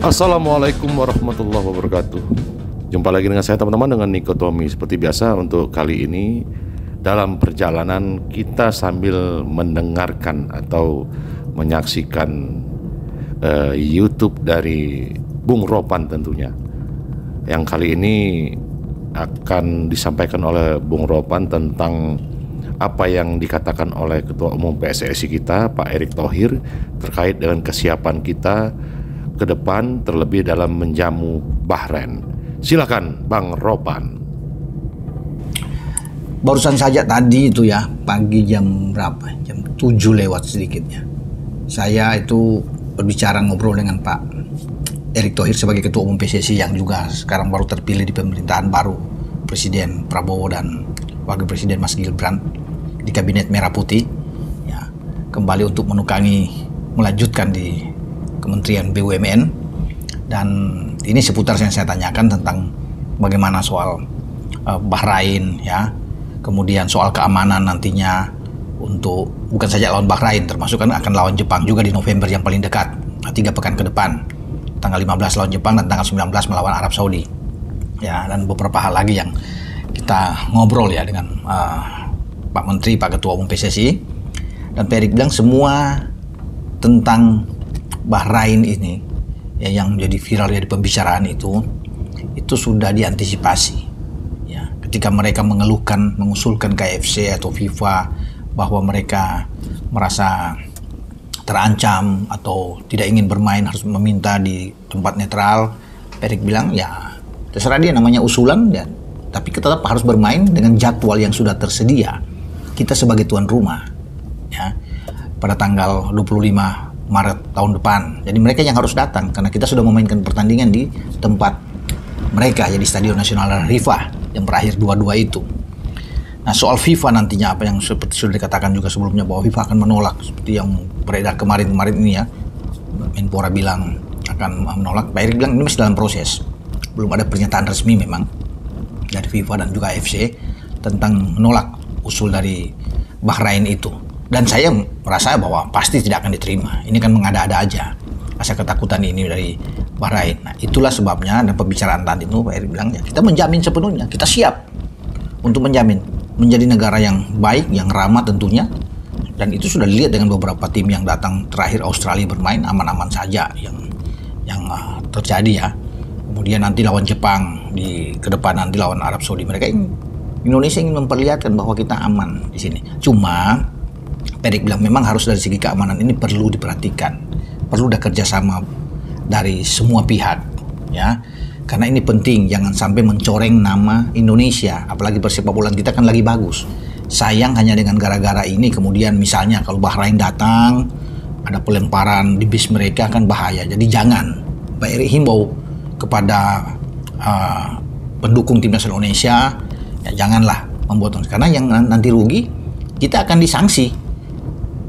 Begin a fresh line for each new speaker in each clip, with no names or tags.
Assalamualaikum warahmatullahi wabarakatuh. Jumpa lagi dengan saya teman-teman, dengan Niko Tommy. Seperti biasa untuk kali ini dalam perjalanan kita sambil mendengarkan atau menyaksikan YouTube dari Bung Ropan tentunya. Yang kali ini akan disampaikan oleh Bung Ropan tentang apa yang dikatakan oleh Ketua Umum PSSI kita, Pak Erick Thohir, terkait dengan kesiapan kita ke depan, terlebih dalam menjamu Bahrain. Silakan Bang Ropan.
Barusan saja tadi itu ya, pagi jam berapa? Jam 7 lewat sedikitnya. Saya itu berbicara ngobrol dengan Pak Erick Thohir sebagai Ketua Umum PSSI yang juga sekarang baru terpilih di pemerintahan baru Presiden Prabowo dan Wakil Presiden Mas Gibran di Kabinet Merah Putih, ya, kembali untuk melanjutkan di Kementerian BUMN. Dan ini seputar yang saya tanyakan tentang bagaimana soal Bahrain, ya, kemudian soal keamanan nantinya untuk bukan saja lawan Bahrain, termasuk kan akan lawan Jepang juga di November yang paling dekat, 3 pekan ke depan, tanggal 15 lawan Jepang dan tanggal 19 melawan Arab Saudi, ya, dan beberapa hal lagi yang kita ngobrol ya dengan Pak Menteri, Pak Ketua Umum PSSI. Dan Pak Erick bilang semua tentang Bahrain ini ya, yang menjadi viral ya di pembicaraan itu sudah diantisipasi ya, ketika mereka mengusulkan KFC atau FIFA bahwa mereka merasa terancam atau tidak ingin bermain, harus meminta di tempat netral. Pak Erick bilang ya terserah dia, namanya usulan ya, tapi kita tetap harus bermain dengan jadwal yang sudah tersedia. Kita sebagai tuan rumah ya, pada tanggal 25 Maret tahun depan. Jadi mereka yang harus datang karena kita sudah memainkan pertandingan di tempat mereka ya, di Stadion Nasional Rifah yang berakhir 2-2 itu. Nah, soal FIFA nantinya apa yang seperti sudah dikatakan juga sebelumnya bahwa FIFA akan menolak seperti yang beredar kemarin ini ya. Menpora bilang akan menolak. Pak Erick bilang ini masih dalam proses. Belum ada pernyataan resmi memang dari FIFA dan juga AFC tentang menolak usul dari Bahrain itu. Dan saya merasa bahwa pasti tidak akan diterima. Ini kan mengada-ada aja, rasa ketakutan ini dari Bahrain. Nah, itulah sebabnya dan pembicaraan tadi itu Pak Erick bilang ya, kita menjamin sepenuhnya, kita siap untuk menjamin menjadi negara yang baik, yang ramah tentunya. Dan itu sudah dilihat dengan beberapa tim yang datang terakhir Australia bermain aman-aman saja yang terjadi ya. Kemudian nanti lawan Jepang, ke depan nanti lawan Arab Saudi. Indonesia ingin memperlihatkan bahwa kita aman di sini. Cuma Erick bilang memang harus dari segi keamanan ini perlu diperhatikan, perlu ada kerjasama dari semua pihak, ya, karena ini penting. Jangan sampai mencoreng nama Indonesia, apalagi persepak bola kita kan lagi bagus. Sayang hanya dengan gara-gara ini kemudian misalnya kalau Bahrain datang ada pelemparan di bis mereka kan bahaya. Jadi jangan. Pak Erick himbau kepada pendukung timnas Indonesia, ya janganlah membuat, karena yang nanti rugi kita akan disanksi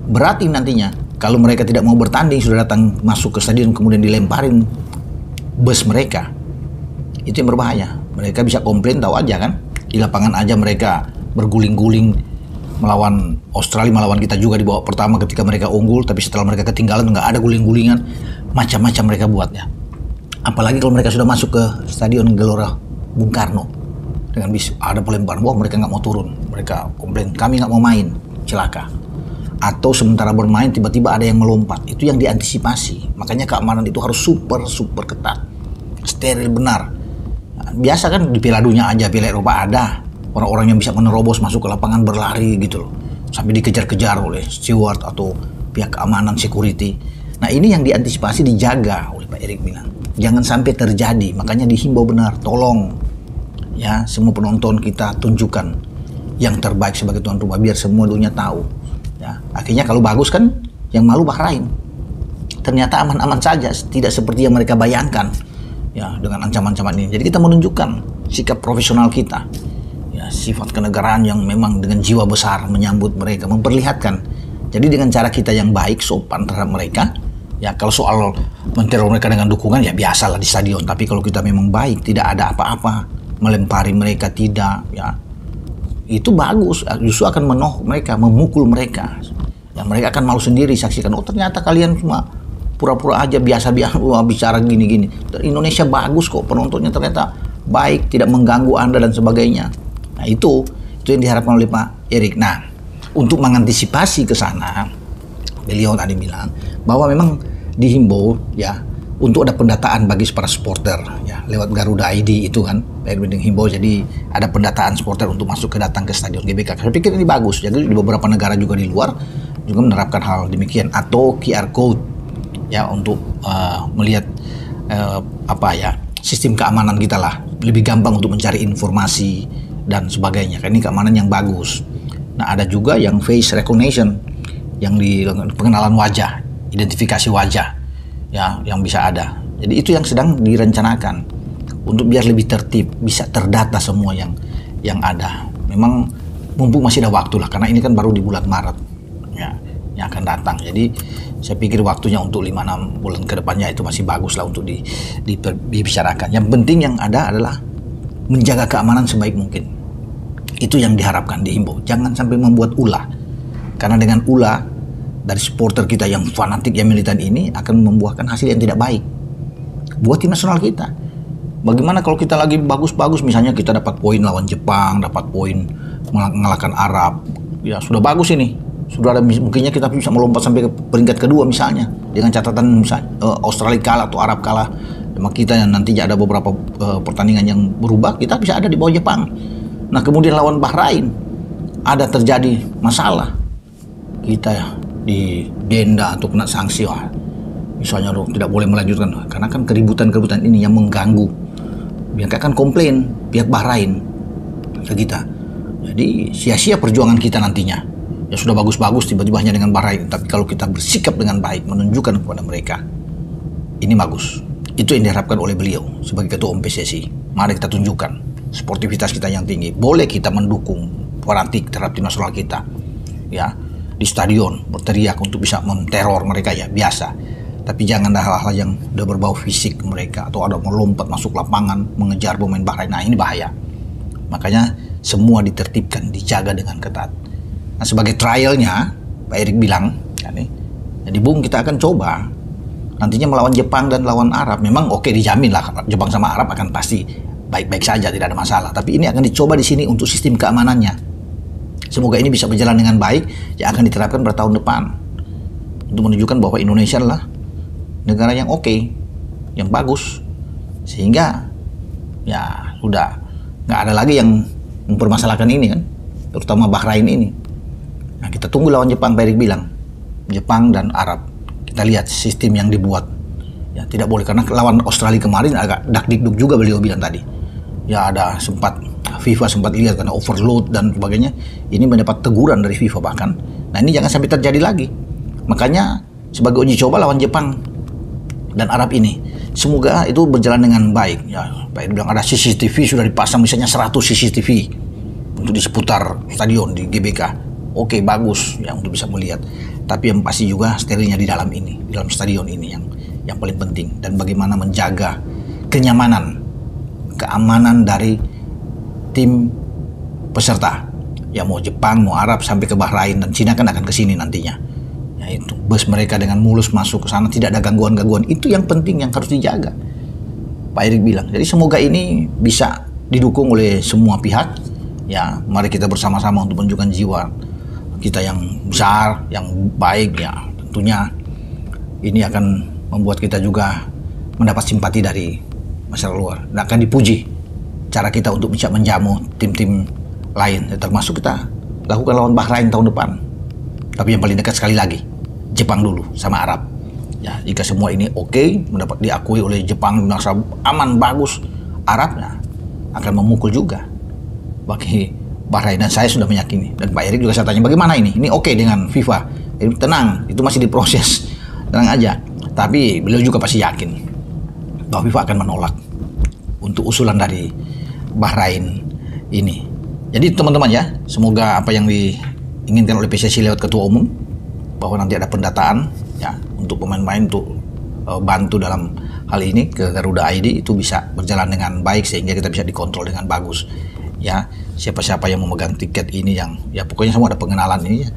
berat nantinya. Kalau mereka tidak mau bertanding, sudah datang masuk ke stadion kemudian dilemparin bus mereka, itu yang berbahaya. Mereka bisa komplain, tahu aja kan, di lapangan aja mereka berguling-guling melawan Australia, melawan kita juga di babak pertama ketika mereka unggul, tapi setelah mereka ketinggalan nggak ada guling-gulingan, macam-macam mereka buatnya. Apalagi kalau mereka sudah masuk ke stadion Gelora Bung Karno dengan bis, ada pelemparan, wah mereka nggak mau turun, mereka komplain, kami nggak mau main, celaka. Atau sementara bermain tiba-tiba ada yang melompat, itu yang diantisipasi. Makanya keamanan itu harus super ketat, steril benar. Biasa kan di Piala Dunia aja, Piala Eropa ada orang-orang yang bisa menerobos masuk ke lapangan berlari gitu loh, sampai dikejar-kejar oleh steward atau pihak keamanan security. Nah, ini yang diantisipasi, dijaga oleh Pak Erick bilang. Jangan sampai terjadi, makanya dihimbau benar, tolong ya semua penonton kita tunjukkan yang terbaik sebagai tuan rumah biar semua dunia tahu. Ya, akhirnya kalau bagus kan yang malu Bahrain. Ternyata aman-aman saja, tidak seperti yang mereka bayangkan. Ya, dengan ancaman-ancaman ini. Jadi kita menunjukkan sikap profesional kita. Ya, sifat kenegaraan yang memang dengan jiwa besar menyambut mereka, memperlihatkan. Jadi dengan cara kita yang baik, sopan terhadap mereka. Ya, kalau soal menteror mereka dengan dukungan ya biasalah di stadion. Tapi kalau kita memang baik, tidak ada apa-apa, melempari mereka tidak, ya itu bagus, justru akan menoh mereka, memukul mereka. Ya, mereka akan malu sendiri saksikan, oh ternyata kalian cuma pura-pura aja biasa-biasa bicara gini-gini. Indonesia bagus kok, penontonnya ternyata baik, tidak mengganggu Anda dan sebagainya. Nah itu yang diharapkan oleh Pak Erik. Nah untuk mengantisipasi ke sana, beliau tadi bilang bahwa memang dihimbau ya untuk ada pendataan bagi para supporter ya lewat Garuda ID itu kan, Pak Erik himbau, jadi ada pendataan supporter untuk masuk datang ke stadion GBK. Saya pikir ini bagus. Jadi di beberapa negara juga di luar juga menerapkan hal demikian, atau QR code ya untuk melihat sistem keamanan kita lah, lebih gampang untuk mencari informasi dan sebagainya. Ini keamanan yang bagus. Nah ada juga yang face recognition, yang di pengenalan wajah, identifikasi wajah ya yang bisa ada. Jadi itu yang sedang direncanakan untuk biar lebih tertib, bisa terdata semua yang ada. Memang mumpung masih ada waktu lah, karena ini kan baru di bulan Maret ya yang akan datang. Jadi saya pikir waktunya untuk 5-6 bulan ke depannya itu masih bagus lah untuk dibicarakan. Yang penting yang ada adalah menjaga keamanan sebaik mungkin. Itu yang diharapkan, dihimbau. Jangan sampai membuat ulah. Karena dengan ulah dari supporter kita yang fanatik, yang militan ini akan membuahkan hasil yang tidak baik buat tim nasional kita. Bagaimana kalau kita lagi bagus-bagus, misalnya kita dapat poin lawan Jepang, dapat poin mengalahkan Arab, ya sudah bagus ini. Sudah ada mungkinnya kita bisa melompat sampai ke peringkat kedua misalnya, dengan catatan misalnya Australia kalah atau Arab kalah sama kita, yang nantinya ada beberapa pertandingan yang berubah, kita bisa ada di bawah Jepang. Nah kemudian lawan Bahrain ada terjadi masalah, kita ya di denda atau kena sanksi, misalnya tidak boleh melanjutkan, karena kan keributan ini yang mengganggu. Biar akan komplain pihak Bahrain ke kita, jadi sia-sia perjuangan kita nantinya. Ya sudah bagus-bagus tiba-tiba hanya dengan Bahrain, tapi kalau kita bersikap dengan baik, menunjukkan kepada mereka ini bagus, itu yang diharapkan oleh beliau sebagai ketua umum PSSI. Mari kita tunjukkan sportivitas kita yang tinggi. Boleh kita mendukung fanatik terhadap tim nasional kita ya di stadion, berteriak untuk bisa menteror mereka ya biasa, tapi jangan ada hal-hal yang udah berbau fisik mereka, atau ada melompat masuk lapangan mengejar pemain Bahrain. Nah ini bahaya. Makanya semua ditertibkan, dijaga dengan ketat. Nah sebagai trialnya Pak Erik bilang ya nih, jadi Bung kita akan coba nantinya melawan Jepang dan lawan Arab. Memang oke, dijamin lah Jepang sama Arab akan pasti baik-baik saja, tidak ada masalah. Tapi ini akan dicoba di sini untuk sistem keamanannya. Semoga ini bisa berjalan dengan baik, yang akan diterapkan pada tahun depan untuk menunjukkan bahwa Indonesia adalah negara yang oke, yang bagus, sehingga ya sudah nggak ada lagi yang mempermasalahkan ini kan, terutama Bahrain ini. Nah kita tunggu lawan Jepang, Pak Erik bilang Jepang dan Arab, kita lihat sistem yang dibuat ya, tidak boleh, karena lawan Australia kemarin agak dakdikduk juga beliau bilang tadi ya, ada FIFA sempat lihat karena overload dan sebagainya, ini mendapat teguran dari FIFA bahkan. Nah ini jangan sampai terjadi lagi. Makanya sebagai uji coba lawan Jepang dan Arab ini, semoga itu berjalan dengan baik ya. Pak Erik bilang ada CCTV sudah dipasang, misalnya 100 CCTV untuk di seputar stadion di GBK. Oke, bagus ya untuk bisa melihat. Tapi yang pasti juga sterilnya di dalam ini, di dalam stadion ini yang paling penting, dan bagaimana menjaga kenyamanan, keamanan dari tim peserta ya, mau Jepang, mau Arab, sampai ke Bahrain dan Cina kan akan ke sini nantinya. Ya itu bus mereka dengan mulus masuk ke sana, tidak ada gangguan-gangguan. Itu yang penting, yang harus dijaga. Pak Erik bilang. Jadi semoga ini bisa didukung oleh semua pihak. Ya, mari kita bersama-sama untuk menunjukkan jiwa kita yang besar, yang baik ya. Tentunya ini akan membuat kita juga mendapat simpati dari masyarakat luar, dan akan dipuji cara kita untuk bisa menjamu tim-tim lain, termasuk kita lakukan lawan Bahrain tahun depan. Tapi yang paling dekat sekali lagi Jepang dulu sama Arab. Ya, jika semua ini oke, mendapat diakui oleh Jepang, merasa aman, bagus, Arab ya, akan memukul juga bagi Bahrain. Dan saya sudah meyakini, dan Pak Erik juga saya tanya bagaimana ini oke dengan FIFA. Tenang, itu masih diproses, tenang aja. Tapi beliau juga pasti yakin bahwa FIFA akan menolak untuk usulan dari Bahrain ini. Jadi teman-teman ya, semoga apa yang diinginkan oleh PSSI lewat ketua umum, bahwa nanti ada pendataan ya untuk pemain-pemain, untuk bantu dalam hal ini ke Garuda ID, itu bisa berjalan dengan baik sehingga kita bisa dikontrol dengan bagus. Ya, siapa-siapa yang memegang tiket ini, yang ya pokoknya semua ada pengenalan ini,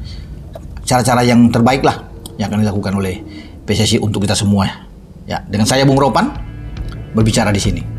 cara-cara yang terbaik lah yang akan dilakukan oleh PSSI untuk kita semua. Ya, dengan saya Bung Ropan berbicara di sini.